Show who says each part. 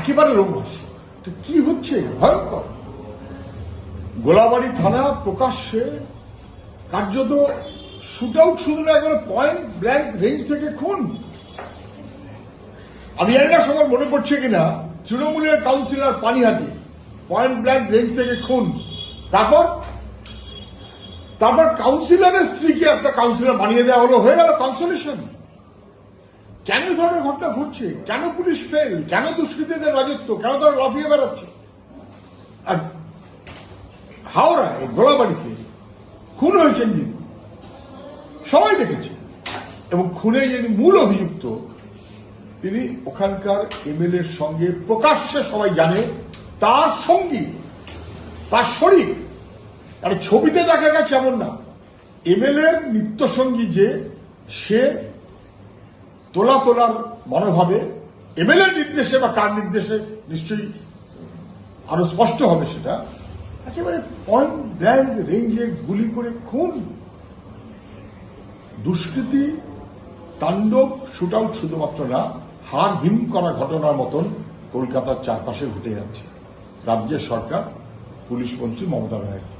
Speaker 1: একেবারে রোমহর্ষক। তো কি হচ্ছে? ভয়ঙ্কর। গোলাবাড়ি থানা প্রকাশ্যে কার্যত শুট আউট, শুধু না, একেবারে পয়েন্ট ব্ল্যাঙ্ক রেঞ্জ থেকে খুন। আমি জানি না সবার মনে পড়ছে কিনা, তৃণমূলের councillor Panihati point blank range থেকে খুন। তারপর কাউন্সিলরের স্ত্রীকে একটা কাউন্সিলর বানিয়ে দেওয়া হলো, হয়ে গেল কনসোলেশন। কেন এই ধরনের ঘটনা ঘটছে? কেন পুলিশ ফেল? কেন দুষ্কৃতীদের রাজত্ব? কেন তারা লাফিয়ে বেড়াচ্ছে? আর হাওড়ায় গোলাবাড়িতে খুন হয়েছেন যিনি, সবাই দেখেছে, এবং খুনে যিনি মূল অভিযুক্ত তিনি ওখানকার এমএলএর সঙ্গে প্রকাশ্যে সবাই জানে তার সঙ্গী, তার শরীর। আর ছবিতে দেখা গেছে এমন না, এমএলএর নিত্যসঙ্গী যে, সে তোলার মনোভাবে এমএলএর নির্দেশে বা কার নির্দেশে নিশ্চয়ই আরো স্পষ্ট হবে সেটা, একেবারে পয়েন্ট ব্ল্যাঙ্ক রেঞ্জে গুলি করে খুন। দুষ্কৃতি তাণ্ডব, শুট আউট শুধুমাত্র না, হাড় হিম করা ঘটনার মতন কলকাতার চারপাশে ঘটে যাচ্ছে রাজ্যের সরকার, পুলিশ মন্ত্রী মমতা ব্যানার্জি।